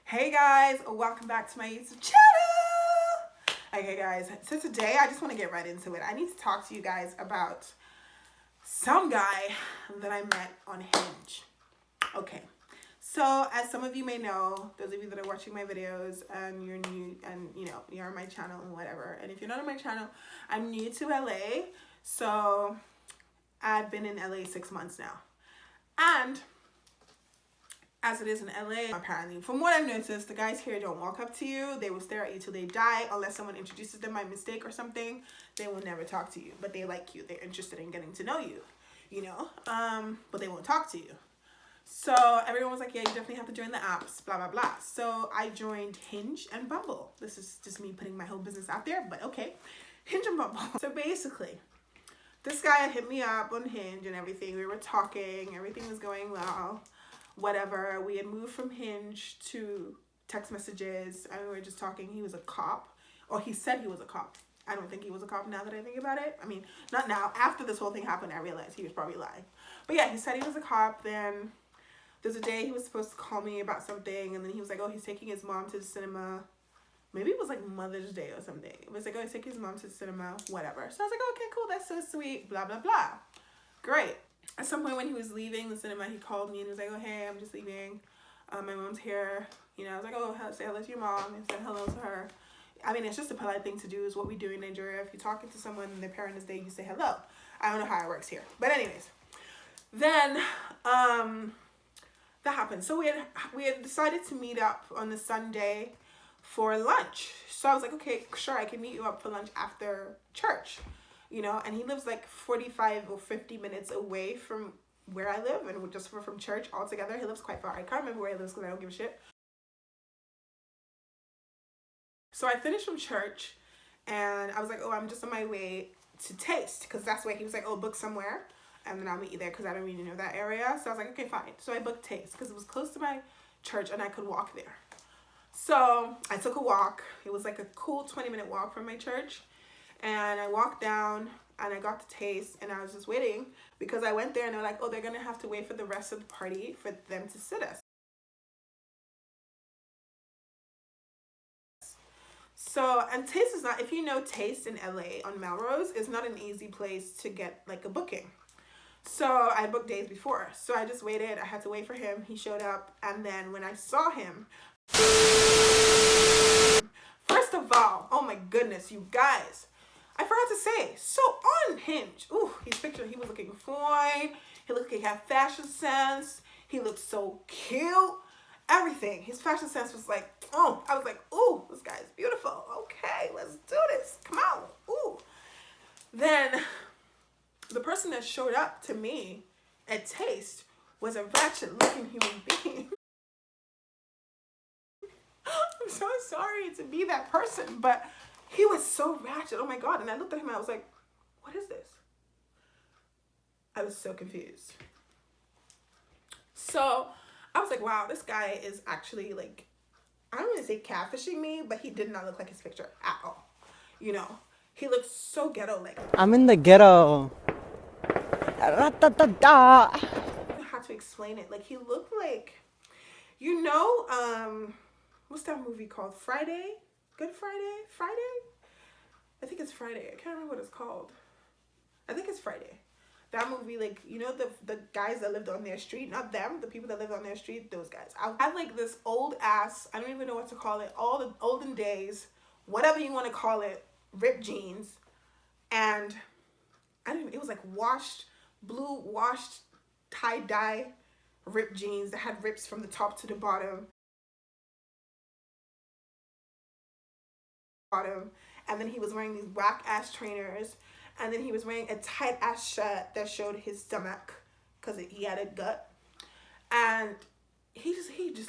Hey guys, welcome back to my YouTube channel. Okay guys, so today I just want to get right into it. I need to talk to you guys about some guy that I met on Hinge. Okay, so as some of you may know, those of you that are watching my videos and you're new and you're on my channel and whatever, and if you're not on my channel, I'm new to LA. So I've been in LA 6 months now, and as it is in LA, apparently, from what I've noticed, the guys here don't walk up to you. They will stare at you till they die, unless someone introduces them by mistake or something. They will never talk to you, but they like you. They're interested in getting to know you, but they won't talk to you. So everyone was like, yeah, you definitely have to join the apps, blah, blah, blah. So I joined Hinge and Bumble. This is just me putting my whole business out there, but okay. Hinge and Bumble. So basically, this guy had hit me up on Hinge and everything. We were talking. Everything was going well. Whatever. We had moved from Hinge to text messages, and we were just talking. He was a cop, or he said he was a cop. I don't think he was a cop now that I think about it. I mean, not now. After this whole thing happened, I realized he was probably lying. But yeah, he said he was a cop. Then there's a day he was supposed to call me about something, and then he was like, oh, he's taking his mom to the cinema. Maybe it was like Mother's Day or something. It was like, oh, he's taking his mom to the cinema, whatever. So I was like, okay, cool, that's so sweet, blah, blah, blah. Great. At some point when he was leaving the cinema, he called me and he was like, oh, hey, I'm just leaving. My mom's here. I was like, oh, say hello to your mom. And said hello to her. I mean, it's just a polite thing to do, is what we do in Nigeria. If you're talking to someone and their parent is there, you say hello. I don't know how it works here. But anyways, then that happened. So we had decided to meet up on the Sunday for lunch. So I was like, okay, sure, I can meet you up for lunch after church. And he lives like 45 or 50 minutes away from where I live, and just from church altogether. He lives quite far. I can't remember where he lives because I don't give a shit. So I finished from church, and I was like, oh, I'm just on my way to Taste, because that's where he was like, oh, book somewhere, and then I'll meet you there, because I don't really know that area. So I was like, okay, fine. So I booked Taste, because it was close to my church, and I could walk there. So I took a walk. It was like a cool 20-minute walk from my church. And I walked down and I got to Taste, and I was just waiting because I went there and they're like, oh, they're going to have to wait for the rest of the party for them to sit us. So, and Taste is not, if you know Taste in LA on Melrose, is not an easy place to get like a booking. So I booked days before. So I just waited. I had to wait for him. He showed up. And then when I saw him, first of all, oh my goodness, you guys, I forgot to say, so on Hinge, ooh, his picture, he was looking fine. He looked like he had fashion sense. He looked so cute. Everything. His fashion sense was like, oh, I was like, ooh, this guy's beautiful. Okay, let's do this. Come on. Ooh. Then the person that showed up to me at Taste was a ratchet looking human being. I'm so sorry to be that person, but he was so ratchet. Oh my God. And I looked at him and I was like, what is this? I was so confused. So I was like, wow, this guy is actually like, I don't want to say catfishing me, but he did not look like his picture at all. He looked so ghetto like. I'm in the ghetto. Ra-ta-ta-ta. I don't know how to explain it. Like, he looked like, what's that movie called? Friday? Good Friday? Friday? I think it's Friday. I can't remember what it's called. I think it's Friday. That movie, like, the guys that lived on their street, not them, the people that lived on their street, those guys. I had like this old ass, I don't even know what to call it, all the olden days, whatever you want to call it, ripped jeans. And it was like blue washed tie-dye ripped jeans that had rips from the top to the bottom. And then he was wearing these whack ass trainers, and then he was wearing a tight ass shirt that showed his stomach because he had a gut, and he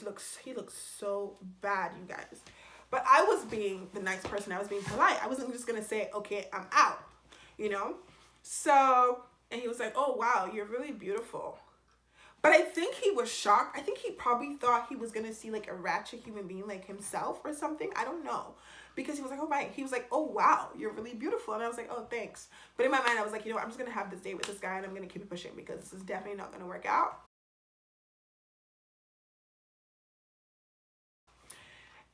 looks so bad, you guys. But I was being the nice person. I was being polite. I wasn't just gonna say, okay, I'm out, so, and he was like, oh wow, you're really beautiful. But I think he was shocked. I think he probably thought he was going to see like a ratchet human being like himself or something. I don't know. Because he was like, oh my, he was like, oh wow, you're really beautiful. And I was like, oh, thanks. But in my mind, I was like, I'm just going to have this date with this guy and I'm going to keep it pushing because this is definitely not going to work out.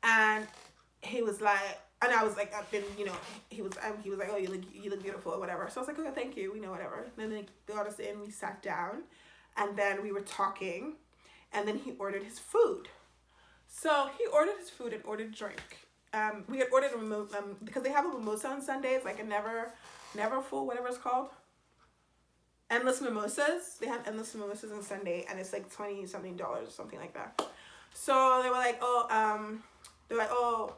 And he was like, and I was like, I've been, you know, he was like, oh, you look beautiful or whatever. So I was like, okay, thank you, you know, whatever. And then they got us in, we sat down, and then we were talking, and then he ordered his food. So he ordered his food and ordered a drink. We had ordered a because they have a mimosa on Sundays, like a never full, whatever it's called. Endless mimosas. They have endless mimosas on Sunday, and it's like $20 something, something like that. So they were like, oh,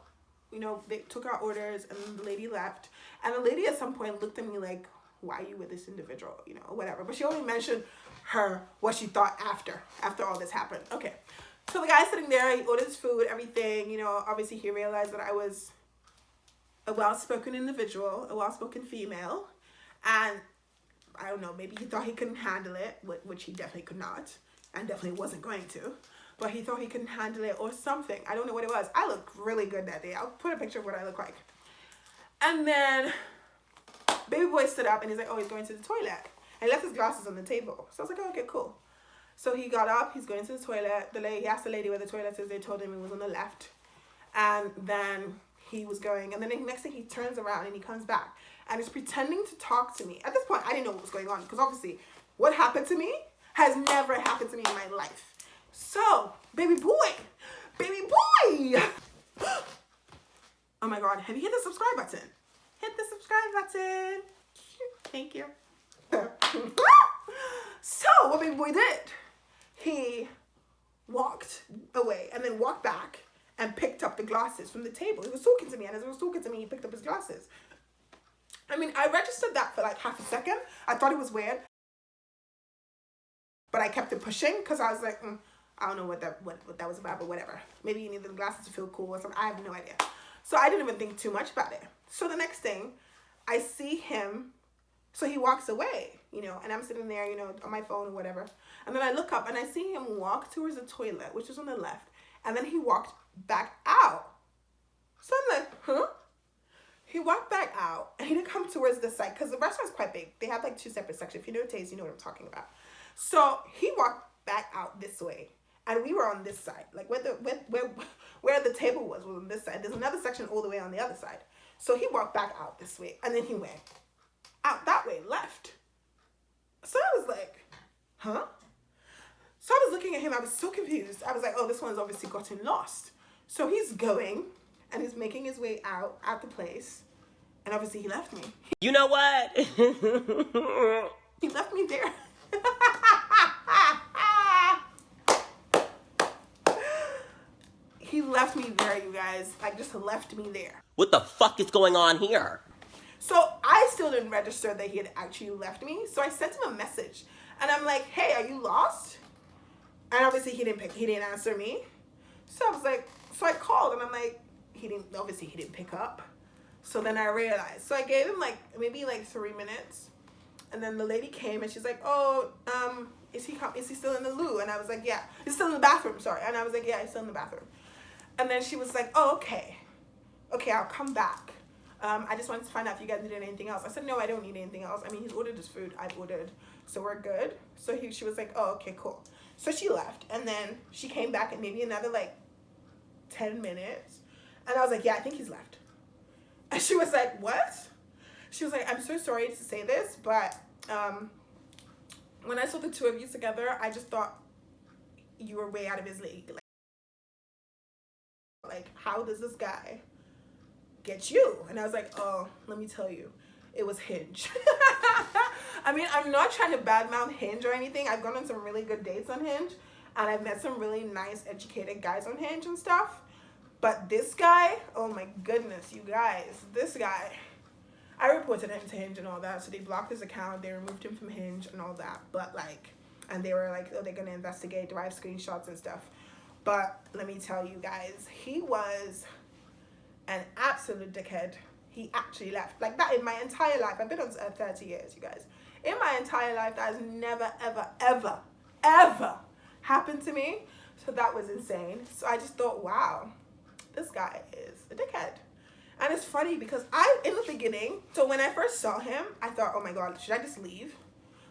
you know, they took our orders, and the lady left. And the lady at some point looked at me like, why are you with this individual, you know, whatever. But she only mentioned what she thought after all this happened. Okay. So the guy sitting there, he ordered his food, everything, you know, obviously he realized that I was a well-spoken individual, a well-spoken female. And I don't know, maybe he thought he couldn't handle it, which he definitely could not, and definitely wasn't going to. But he thought he couldn't handle it or something. I don't know what it was. I looked really good that day. I'll put a picture of what I look like. And then baby boy stood up and he's like, oh, he's going to the toilet. And he left his glasses on the table. So I was like, oh, okay, cool. So he got up, he's going to the toilet. He asked the lady where the toilet is. They told him it was on the left. And then he was going, and then the next thing he turns around and he comes back and is pretending to talk to me. At this point, I didn't know what was going on, because obviously what happened to me has never happened to me in my life. So, baby boy. Oh my God, have you hit the subscribe button? Hit the subscribe button. Thank you. So, what baby boy did, he walked away and then walked back and picked up the glasses from the table. He was talking to me, and as he was talking to me, he picked up his glasses. I mean, I registered that for like half a second. I thought it was weird, but I kept it pushing because I was like, I don't know what that was about, but whatever. Maybe you need the glasses to feel cool or something. I have no idea. So I didn't even think too much about it. So the next thing, I see him. So he walks away, you know, and I'm sitting there, you know, on my phone or whatever. And then I look up and I see him walk towards the toilet, which is on the left. And then he walked back out. So I'm like, huh? He walked back out and he didn't come towards the side, because the restaurant's quite big. They have like 2 separate sections. If you know Taze, you know what I'm talking about. So he walked back out this way, and we were on this side, like where the table was on this side. There's another section all the way on the other side. So he walked back out this way, and then he went out that way, left. So I was like, huh? So I was looking at him. I was so confused. I was like, oh, this one's obviously gotten lost. So he's going and he's making his way out the place, and obviously he left me. You know what? He left me there. He left me there, you guys. Like, just left me there. What the fuck is going on here? So I still didn't register that he had actually left me. So I sent him a message, and I'm like, hey, are you lost? And obviously he didn't answer me. So I was like, so I called, and I'm like, he didn't pick up. So then I realized. So I gave him like maybe like 3 minutes. And then the lady came and she's like, oh, is he still in the loo? And I was like, yeah. He's still in the bathroom, sorry. And I was like, yeah, he's still in the bathroom. And then she was like, oh, okay. Okay, I'll come back. I just wanted to find out if you guys needed anything else. I said, no, I don't need anything else. I mean, he's ordered his food. I've ordered. So we're good. So she was like, oh, okay, cool. So she left. And then she came back in maybe another like 10 minutes. And I was like, yeah, I think he's left. And she was like, what? She was like, I'm so sorry to say this, but when I saw the two of you together, I just thought you were way out of his league. Like, how does this guy get you? And I was like, oh, let me tell you, it was Hinge. I mean, I'm not trying to badmouth Hinge or anything. I've gone on some really good dates on Hinge, and I've met some really nice, educated guys on Hinge and stuff. But this guy, oh my goodness, you guys, this guy, I reported him to Hinge and all that. So they blocked his account, they removed him from Hinge and all that. But like, and they were like, oh, they're gonna investigate, derive screenshots and stuff. But let me tell you guys, he was an absolute dickhead. He actually left. Like that in my entire life. I've been on 30 years, you guys. In my entire life, that has never, ever, ever, ever happened to me. So that was insane. So I just thought, wow, this guy is a dickhead. And it's funny because in the beginning, so when I first saw him, I thought, oh my God, should I just leave?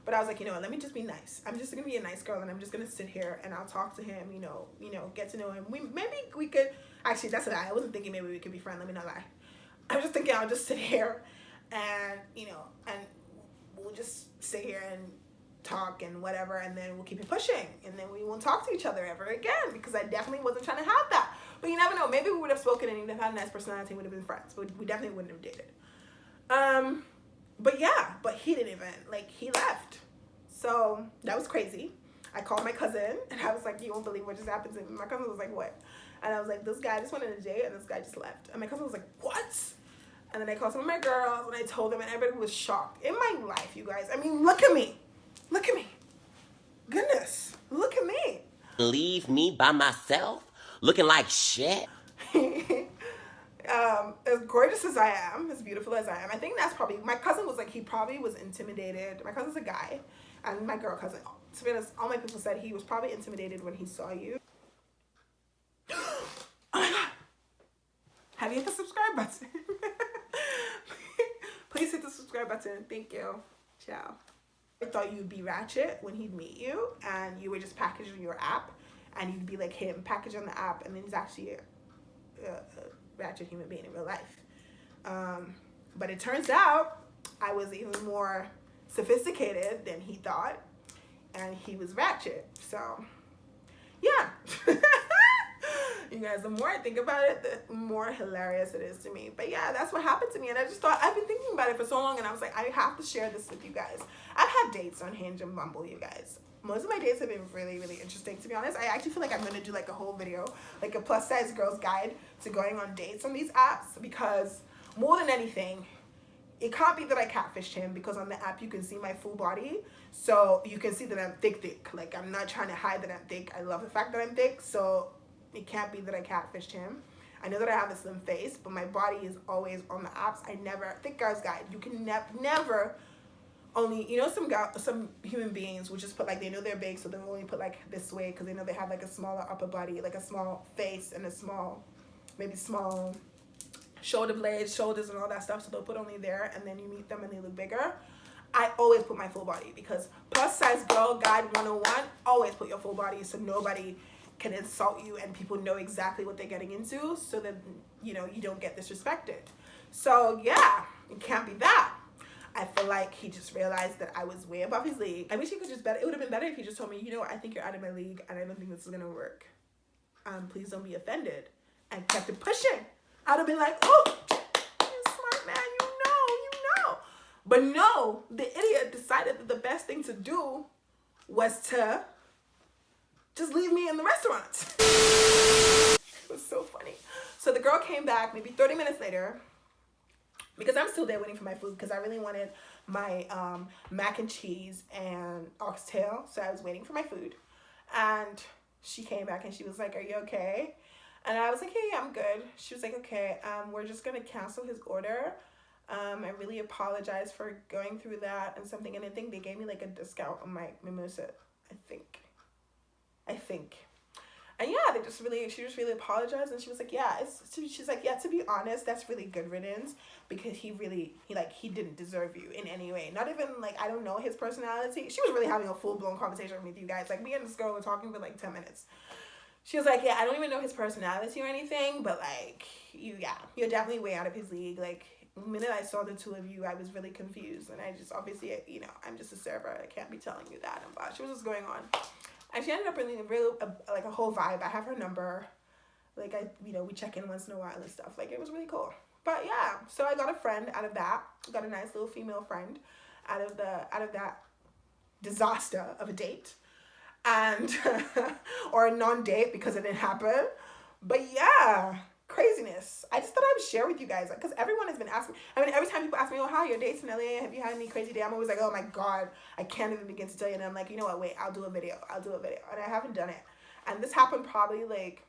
But I was like, you know what, let me just be nice. I'm just gonna be a nice girl, and I'm just gonna sit here and I'll talk to him, you know, get to know him. Maybe we could Actually, that's a lie. I wasn't thinking maybe we could be friends. Let me not lie. I was just thinking I'll just sit here and, you know, and we'll just sit here and talk and whatever, and then we'll keep it pushing, and then we won't talk to each other ever again, because I definitely wasn't trying to have that. But you never know. Maybe we would have spoken and even had a nice personality, would have been friends, but we definitely wouldn't have dated. But yeah, but he didn't even, like, he left. So that was crazy. I called my cousin and I was like, you won't believe what just happened to me. My cousin was like, what? And I was like, this guy just went on a date and this guy just left. And my cousin was like, what? And then I called some of my girls and I told them, and everybody was shocked. In my life, you guys, I mean, look at me. Look at me. Goodness, look at me. Leave me by myself, looking like shit. As gorgeous as I am, as beautiful as I am, I think that's probably, my cousin was like, he probably was intimidated. My cousin's a guy, and my girl cousin, to be honest, all my people said he was probably intimidated when he saw you. Oh my God. Have you hit the subscribe button? Please hit the subscribe button. Thank you. Ciao. I thought you'd be ratchet when he'd meet you, and you were just packaged on your app, and you'd be like him, packaged on the app, and then he's actually a ratchet human being in real life. But it turns out I was even more sophisticated than he thought, and he was ratchet. So yeah. You guys, the more I think about it, the more hilarious it is to me. But yeah, that's what happened to me, and I just thought, I've been thinking about it for so long, and I was like, I have to share this with you guys. I've had dates on Hinge and Bumble, you guys. Most of my dates have been really, really interesting, to be honest. I actually feel like I'm going to do like a whole video, like a plus size girl's guide to going on dates on these apps, because more than anything, it can't be that I catfished him, because on the app you can see my full body, so you can see that I'm thick. Like, I'm not trying to hide that I'm thick. I love the fact that I'm thick, so it can't be that I catfished him. I know that I have a slim face, but my body is always on the apps. I never, thick girl's guide, you can never only, you know, some human beings will just put, like, they know they're big, so they'll only put like this way because they know they have like a smaller upper body, like a small face and a small, maybe small shoulder blades, shoulders and all that stuff, so they'll put only there, and then you meet them and they look bigger. I always put my full body, because plus size girl guide 101, always put your full body so nobody can insult you and people know exactly what they're getting into, so that, you know, you don't get disrespected. So yeah, it can't be that. I feel like he just realized that I was way above his league. I wish he could just better. It would have been better if he just told me, you know, I think you're out of my league and I don't think this is gonna work. Please don't be offended. And kept it pushing. I'd have been like, oh, you smart man, you know. But no, the idiot decided that the best thing to do was to just leave me in the restaurant. It was so funny. So the girl came back maybe 30 minutes later, because I'm still there waiting for my food, because I really wanted my mac and cheese and oxtail, so I was waiting for my food. And she came back and she was like, are you okay? And I was like, hey, I'm good. She was like, okay, we're just gonna cancel his order. I really apologize for going through that and something, and I think they gave me like a discount on my mimosa, I think. And yeah, she just really apologized, and she was like, yeah, she's like, yeah, to be honest, that's really good riddance, because he didn't deserve you in any way. Not even, like, I don't know his personality. She was really having a full-blown conversation with you guys. Like, me and this girl were talking for like 10 minutes. She was like, yeah, I don't even know his personality or anything, but like, you're definitely way out of his league. Like, the minute I saw the two of you, I was really confused, and I just, obviously, you know, I'm just a server. I can't be telling you that. And she was just going on. And she ended up really like a whole vibe. I have her number. Like, we check in once in a while and stuff. Like, it was really cool. But yeah, so I got a friend out of that. Got a nice little female friend out of that disaster of a date, and or a non-date, because it didn't happen. But yeah, craziness. I just thought I would share with you guys, because everyone has been asking. I mean, every time people ask me, oh, how are your dates in LA? Have you had any crazy day? I'm always like, oh my God, I can't even begin to tell you. And I'm like, you know what? Wait, I'll do a video. And I haven't done it. And this happened probably like,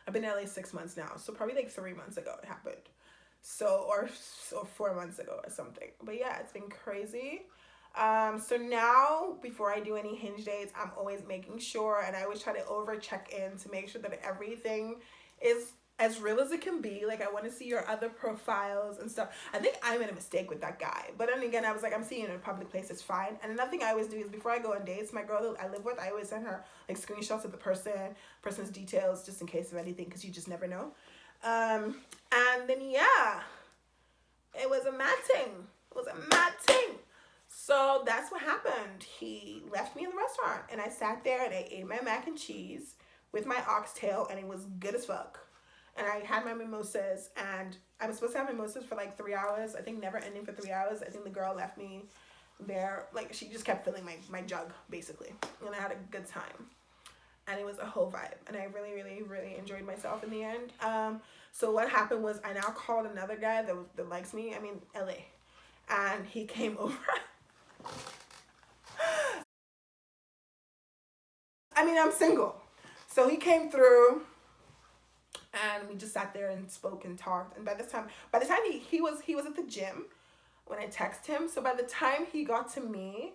I've been in LA 6 months now, so probably like 3 months ago it happened. So, or 4 months ago or something. But yeah, it's been crazy. So now, before I do any Hinge dates, I'm always making sure, and I always try to over check in to make sure that everything is as real as it can be. Like, I want to see your other profiles and stuff. I think I made a mistake with that guy. But then again, I was like, I'm seeing you in a public place, it's fine. And another thing I always do is before I go on dates, my girl that I live with, I always send her like screenshots of the person's details just in case of anything, because you just never know. And then yeah, it was a mad thing. It was a mad thing. So that's what happened. He left me in the restaurant and I sat there and I ate my mac and cheese with my oxtail, and it was good as fuck. And I had my mimosas, and I was supposed to have mimosas for like 3 hours. I think never ending for 3 hours. I think the girl left me there. Like, she just kept filling my jug, basically. And I had a good time. And it was a whole vibe. And I really, really, really enjoyed myself in the end. So what happened was I now called another guy that likes me. I mean, LA. And he came over. I mean, I'm single. So he came through. And we just sat there and spoke and talked. And by the time he was at the gym when I texted him. So by the time he got to me,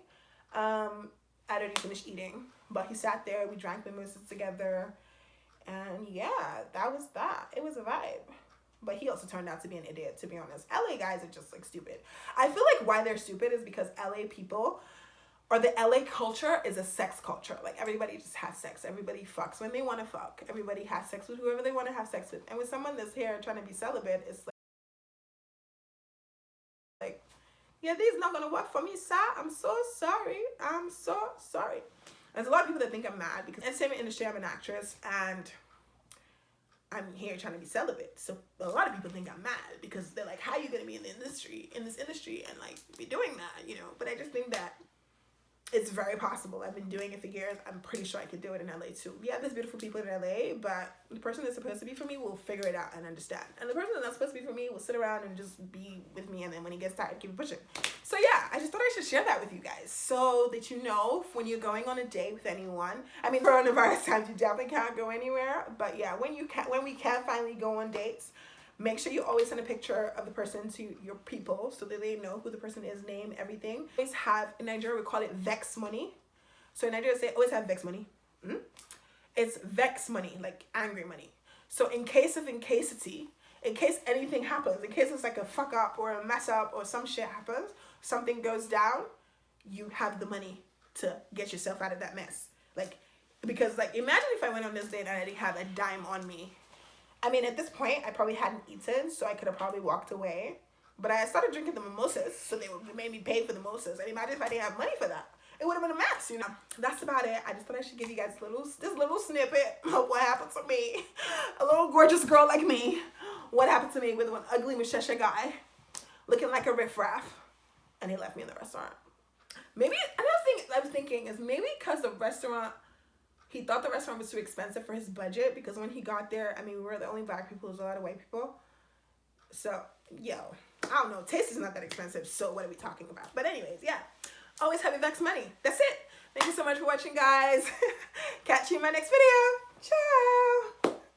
I'd already finished eating. But he sat there, we drank mimosas together. And yeah, that was that. It was a vibe. But he also turned out to be an idiot, to be honest. LA guys are just like stupid. I feel like why they're stupid is because LA people, or the LA culture, is a sex culture. Like, everybody just has sex. Everybody fucks when they want to fuck. Everybody has sex with whoever they want to have sex with. And with someone that's here trying to be celibate, it's like, yeah, this is not going to work for me, sir. I'm so sorry. I'm so sorry. There's a lot of people that think I'm mad because in the entertainment industry, I'm an actress and I'm here trying to be celibate. So a lot of people think I'm mad because they're like, how are you going to be in this industry and like be doing that, you know? But I just think that it's very possible. I've been doing it for years. I'm pretty sure I could do it in LA too. Yeah, there's beautiful people in LA, but the person that's supposed to be for me will figure it out and understand. And the person that's not supposed to be for me will sit around and just be with me, and then when he gets tired, keep pushing. So yeah, I just thought I should share that with you guys so that you know when you're going on a date with anyone. I mean, coronavirus times, you definitely can't go anywhere. But yeah, when we can finally go on dates, make sure you always send a picture of the person to your people so that they know who the person is, name, everything. Always have, in Nigeria, we call it vex money. So in Nigeria, say always have vex money. It's vex money, like angry money. So in case anything happens, in case it's like a fuck up or a mess up or some shit happens, something goes down, you have the money to get yourself out of that mess. Like, because like, imagine if I went on this date and I didn't have a dime on me. I mean, at this point, I probably hadn't eaten, so I could have probably walked away. But I started drinking the mimosas, so they made me pay for the mimosas. And imagine if I didn't have money for that. It would have been a mess, you know. That's about it. I just thought I should give you guys this little snippet of what happened to me. A little gorgeous girl like me. What happened to me with one ugly Mushesha guy looking like a riffraff. And he left me in the restaurant. Maybe, another thing I was thinking is maybe because the restaurant, he thought the restaurant was too expensive for his budget, because when he got there, I mean, we were the only black people, there was a lot of white people. So, yo, I don't know. Taste is not that expensive, so what are we talking about? But anyways, yeah. Always have your vex money. That's it. Thank you so much for watching, guys. Catch you in my next video. Ciao.